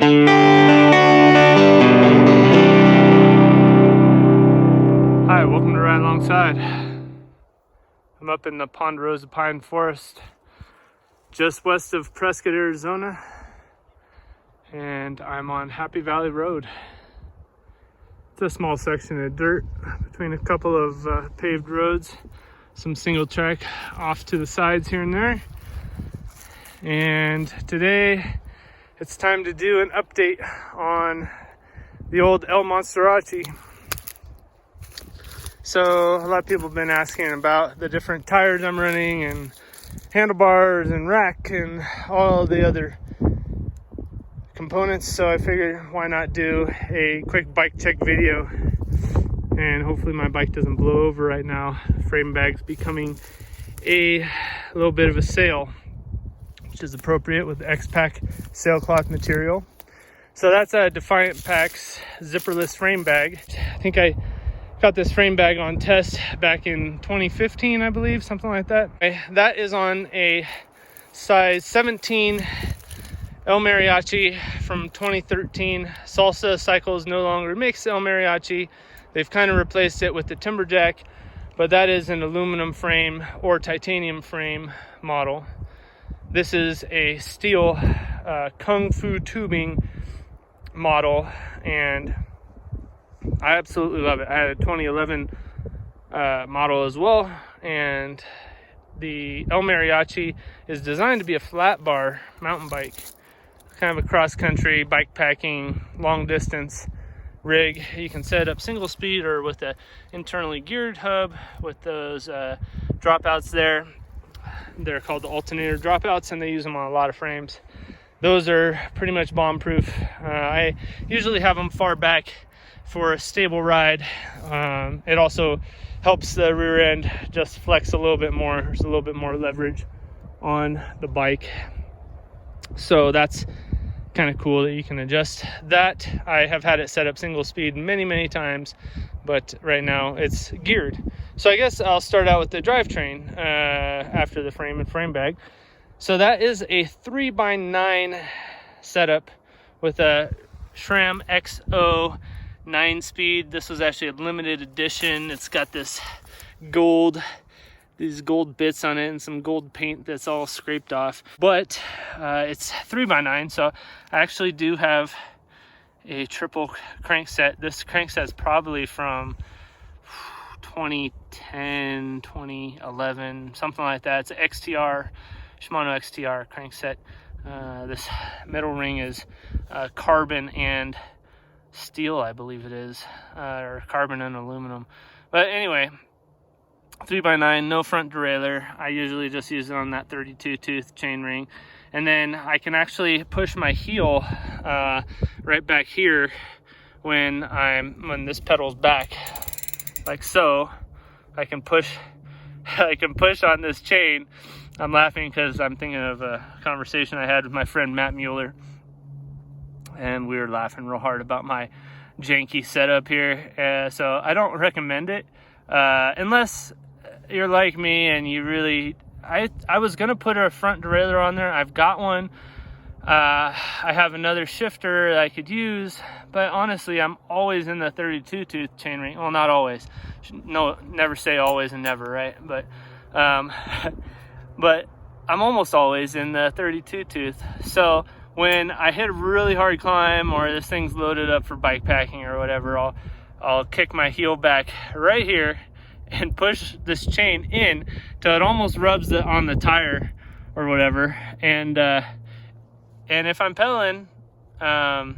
Hi, welcome to Ride Alongside. I'm up in the Ponderosa Pine Forest, just west of Prescott, Arizona, and I'm on Happy Valley Road. It's a small section of dirt between a couple of paved roads, some single track off to the sides here and there. And today it's time to do an update on the old El Monsterachi. So a lot of people have been asking about the different tires I'm running and handlebars and rack and all the other components. So I figured why not do a quick bike check video, and hopefully my bike doesn't blow over right now. Frame bag's becoming a little bit of a sail, which is appropriate with the X-Pack sailcloth material. So that's a Defiant Packs zipperless frame bag. I think I got this frame bag on test back in 2015, I believe, something like that. That is on a size 17 El Mariachi from 2013. Salsa Cycles no longer makes El Mariachi. They've kind of replaced it with the Timberjack, but that is an aluminum frame or titanium frame model. This is a steel Kung Fu tubing model, and I absolutely love it. I had a 2011 model as well, and the El Mariachi is designed to be a flat bar mountain bike, kind of a cross-country bike packing long distance rig. You can set it up single speed or with a internally geared hub with those dropouts there. They're called the alternator dropouts, and they use them on a lot of frames. Those are pretty much bomb proof. I usually have them far back for a stable ride. It also helps the rear end just flex a little bit more. There's a little bit more leverage on the bike, so that's kind of cool that you can adjust that. I have had it set up single speed many times, but right now it's geared. So I guess I'll start out with the drivetrain after the frame and frame bag. So that is a 3x9 setup with a SRAM XO 9-speed. This was actually a limited edition. It's got these gold bits on it and some gold paint that's all scraped off, but it's 3x9. So I actually do have a triple crankset. This crankset's probably from 2010, 2011, something like that. It's an XTR, Shimano XTR crankset. This middle ring is carbon and steel, I believe it is, or carbon and aluminum. But anyway, 3x9, no front derailleur. I usually just use it on that 32 tooth chain ring, and then I can actually push my heel right back here when this pedal's back, like so. I can push on this chain. I'm laughing because I'm thinking of a conversation I had with my friend Matt Mueller, and we were laughing real hard about my janky setup here. So I don't recommend it unless you're like me and you really... I was gonna put a front derailleur on there. I've got one. I have another shifter that I could use, but honestly, I'm always in the 32 tooth chain ring. Well, not always. No, never say always and never, right? But but I'm almost always in the 32 tooth. So when I hit a really hard climb or this thing's loaded up for bike packing or whatever, I'll kick my heel back right here and push this chain in till it almost rubs on the tire or whatever. And if I'm pedaling, I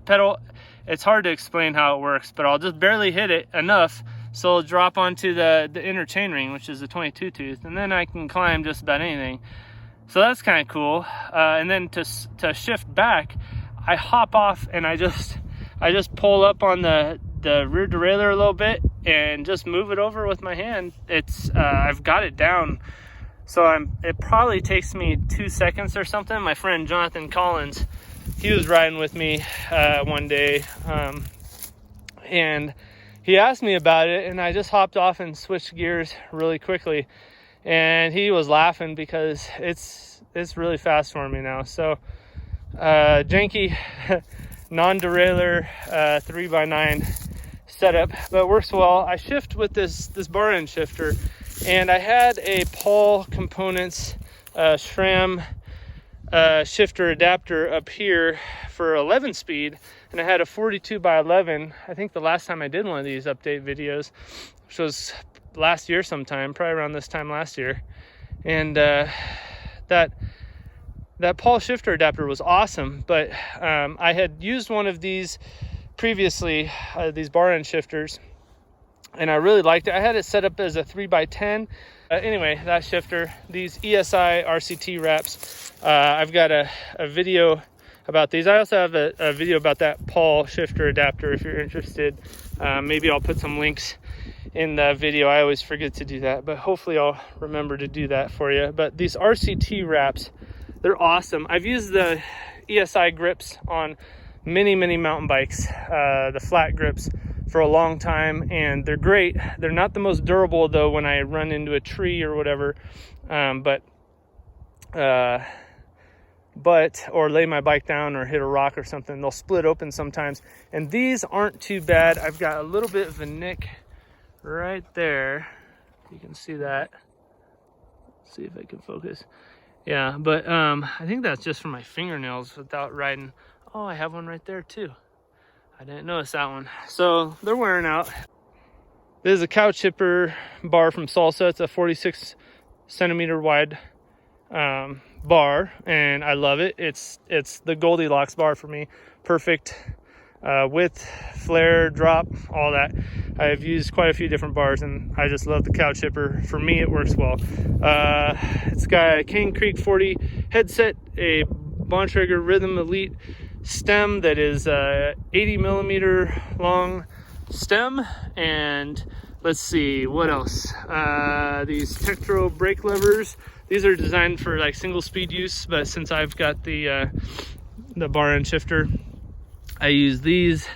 pedal. It's hard to explain how it works, but I'll just barely hit it enough so it'll drop onto the inner chain ring, which is the 22 tooth, and then I can climb just about anything. So that's kind of cool. And then to shift back, I hop off and I just pull up on the rear derailleur a little bit and just move it over with my hand. It's I've got it down, so it probably takes me 2 seconds or something. My friend Jonathan Collins, he was riding with me one day, and he asked me about it, and I just hopped off and switched gears really quickly, and he was laughing because it's really fast for me now. So janky non-derailleur 3x9 setup, but works well. I shift with this bar end shifter, and I had a Paul Components SRAM shifter adapter up here for 11 speed, and I had a 42x11. I think the last time I did one of these update videos, which was last year sometime, probably around this time last year, and that Paul shifter adapter was awesome. But I had used one of these previously, these bar end shifters, and I really liked it. I had it set up as a 3x10. Anyway, that shifter, these ESI RCT wraps, I've got a video about these. I also have a video about that Paul shifter adapter if you're interested. Maybe I'll put some links in the video. I always forget to do that, but hopefully I'll remember to do that for you. But these RCT wraps, they're awesome. I've used the ESI grips on many mountain bikes, the flat grips, for a long time, and they're great. They're not the most durable though when I run into a tree or whatever, but or lay my bike down or hit a rock or something, they'll split open sometimes. And these aren't too bad. I've got a little bit of a nick right there. You can see that. Let's see if I can focus. Yeah, but I think that's just for my fingernails without riding. Oh, I have one right there too. I didn't notice that one. So they're wearing out. This is a Cowchipper bar from Salsa. It's a 46 centimeter wide bar, and I love it. It's the Goldilocks bar for me. Perfect width, flare, drop, all that. I've used quite a few different bars, and I just love the Cowchipper. For me, it works well. It's got a Cane Creek 40 headset, a Bontrager Rhythm Elite stem that is 80 millimeter long stem, and let's see what else. These Tektro brake levers. These are designed for like single speed use, but since I've got the bar end shifter, I use these.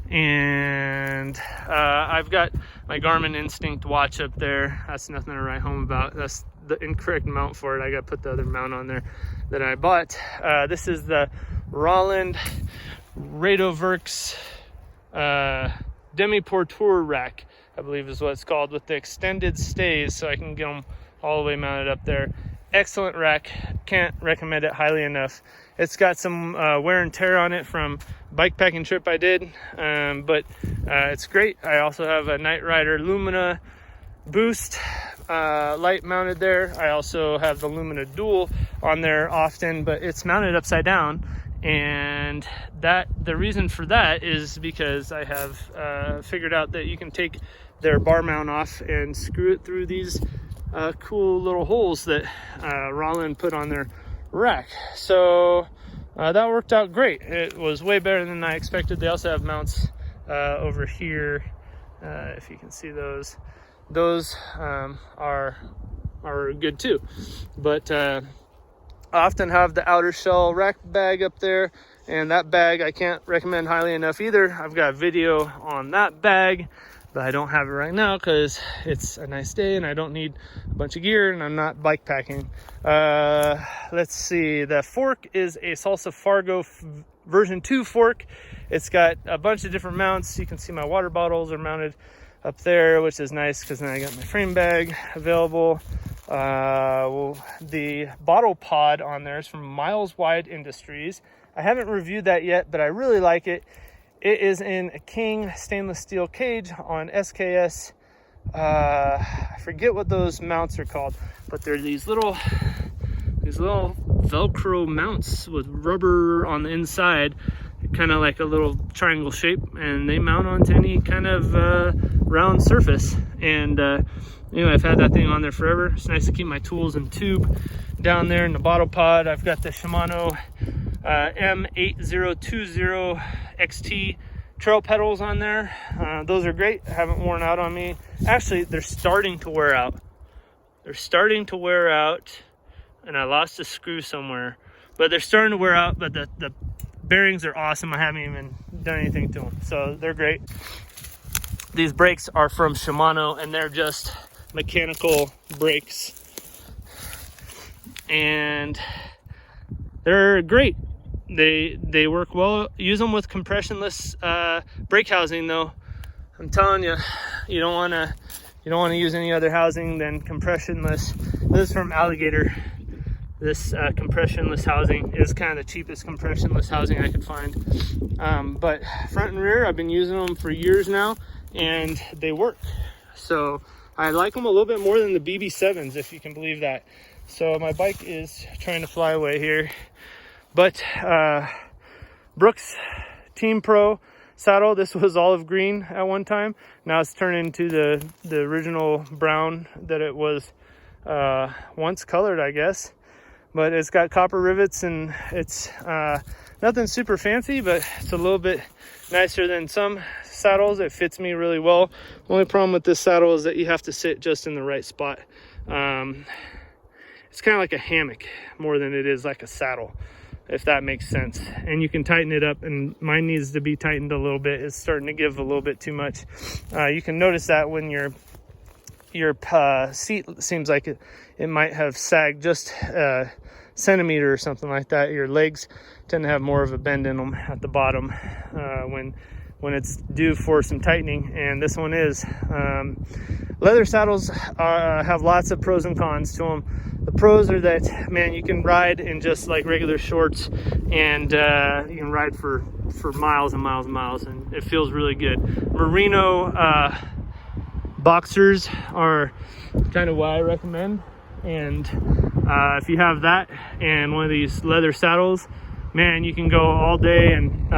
And I've got my Garmin Instinct watch up there. That's nothing to write home about. That's the incorrect mount for it. I got to put the other mount on there that I bought. This is the Roland Radoverx Demi Porteur rack, I believe is what it's called, with the extended stays, so I can get them all the way mounted up there. Excellent rack. Can't recommend it highly enough. It's got some wear and tear on it from bikepacking trip I did, but it's great. I also have a Night Rider Lumina boost light mounted there. I also have the Lumina Dual on there often, but it's mounted upside down, and the reason for that is because I have figured out that you can take their bar mount off and screw it through these cool little holes that Roland put on their rack. So that worked out great. It was way better than I expected. They also have mounts over here, if you can see those. Those are good too. But I often have the outer shell rack bag up there, and that bag I can't recommend highly enough either. I've got a video on that bag, but I don't have it right now because it's a nice day and I don't need a bunch of gear and I'm not bike packing. Let's see, the fork is a Salsa Fargo version 2 fork. It's got a bunch of different mounts. You can see my water bottles are mounted up there, which is nice because then I got my frame bag available. The bottle pod on there is from Miles Wide Industries. I haven't reviewed that yet, but I really like it. It is in a King stainless steel cage on SKS. I forget what those mounts are called, but they're these little Velcro mounts with rubber on the inside, kind of like a little triangle shape, and they mount onto any kind of round surface. And anyway, I've had that thing on there forever. It's nice to keep my tools and tube down there in the bottle pod. I've got the Shimano M8020 XT trail pedals on there. Those are great. Haven't worn out on me. Actually, they're starting to wear out. And I lost a screw somewhere, but they're starting to wear out. But the bearings are awesome. I haven't even done anything to them, so they're great. These brakes are from Shimano, and they're just mechanical brakes, and they're great. They work well. Use them with compressionless brake housing though. I'm telling you, you don't want to use any other housing than compressionless. This is from Alligator. This compressionless housing is kind of the cheapest compressionless housing I could find. But front and rear, I've been using them for years now, and they work. So I like them a little bit more than the BB7s, if you can believe that. So my bike is trying to fly away here. But Brooks Team Pro saddle, this was olive green at one time. Now it's turned into the original brown that it was once colored, I guess. But it's got copper rivets, and it's nothing super fancy, but it's a little bit nicer than some saddles. It fits me really well. The only problem with this saddle is that you have to sit just in the right spot. It's kind of like a hammock more than it is like a saddle, if that makes sense. And you can tighten it up, and mine needs to be tightened a little bit. It's starting to give a little bit too much. You can notice that when your seat seems like it might have sagged just a centimeter or something like that. Your legs tend to have more of a bend in them at the bottom when it's due for some tightening, and this one is. Leather saddles have lots of pros and cons to them. The pros are that, man, you can ride in just like regular shorts, and you can ride for miles and miles and miles, and it feels really good. Merino boxers are kind of what I recommend, and if you have that and one of these leather saddles, man, you can go all day and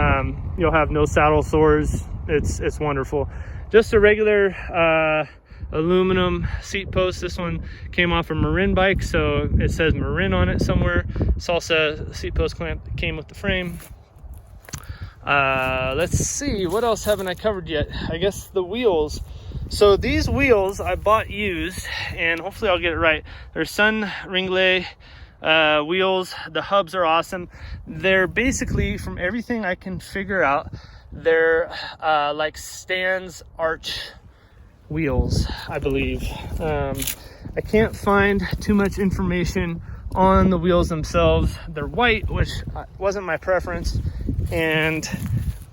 you'll have no saddle sores. It's wonderful. Just a regular aluminum seat post. This one came off a Marin bike, so it says Marin on it somewhere. Salsa seat post clamp that came with the frame. Let's see, what else haven't I covered yet? I guess the wheels. So these wheels I bought used, and hopefully I'll get it right. They're Sun Ringley wheels. The hubs are awesome. They're basically, from everything I can figure out, they're like Stan's Arch wheels, I believe. I can't find too much information on the wheels themselves. They're white, which wasn't my preference, and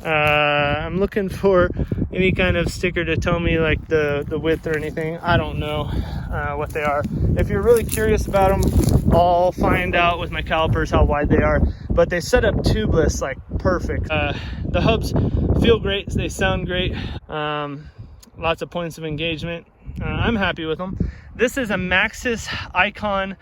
I'm looking for any kind of sticker to tell me like the width or anything. I don't know what they are. If you're really curious about them, I'll find out with my calipers how wide they are. But they set up tubeless like perfect. The hubs feel great, they sound great. Lots of points of engagement. I'm happy with them. This is a Maxxis Icon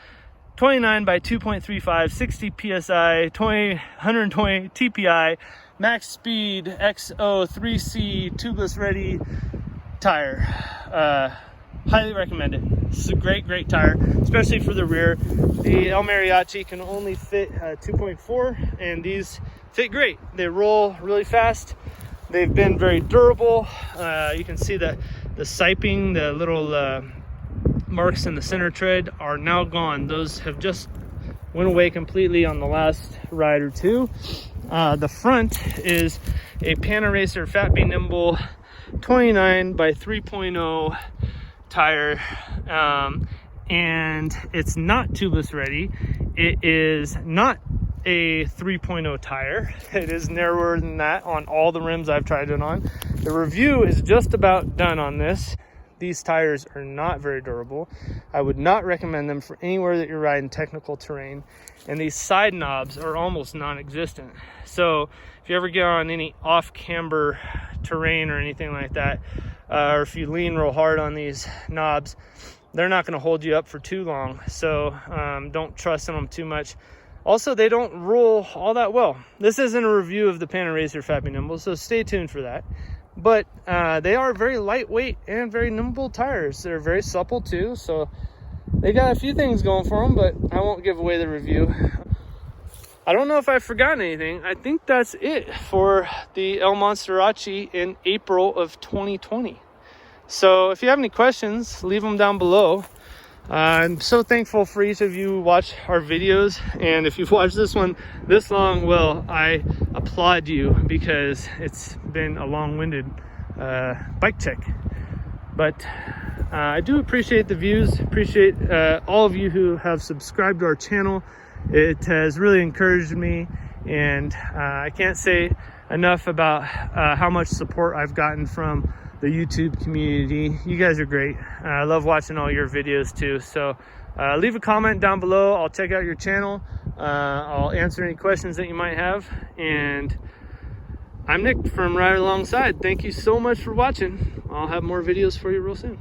29 by 2.35, 60 psi, 120 TPI, max speed, XO 3C, tubeless ready tire. Highly recommend it. It's a great tire, especially for the rear. The El Mariachi can only fit 2.4, and these fit great. They roll really fast. They've been very durable. You can see that the siping, the little marks in the center tread are now gone. Those have just went away completely on the last ride or two. The front is a Panaracer Fat Be Nimble 29 by 3.0 tire, and it's not tubeless ready. It is not a 3.0 tire. It is narrower than that on all the rims I've tried it on. The review is just about done on this. These tires are not very durable. I would not recommend them for anywhere that you're riding technical terrain. And these side knobs are almost non-existent. So if you ever get on any off-camber terrain or anything like that, or if you lean real hard on these knobs, they're not going to hold you up for too long. So don't trust in them too much. Also, they don't roll all that well. This isn't a review of the Panaracer Fat Be Nimble, so stay tuned for that. But they are very lightweight and very nimble tires. They're very supple too, so they got a few things going for them, but I won't give away the review. I don't know if I've forgotten anything. I think that's it for the El Monsterachi in April of 2020. So if you have any questions, leave them down below. I'm so thankful for each of you who watch our videos, and if you've watched this one this long, well, I applaud you, because it's been a long-winded bike check. But I do appreciate the views, appreciate all of you who have subscribed to our channel. It has really encouraged me, And I can't say enough about how much support I've gotten from the YouTube community. You guys are great. I love watching all your videos too. So leave a comment down below. I'll check out your channel. I'll answer any questions that you might have. And I'm Nick from Ride Alongside. Thank you so much for watching. I'll have more videos for you real soon.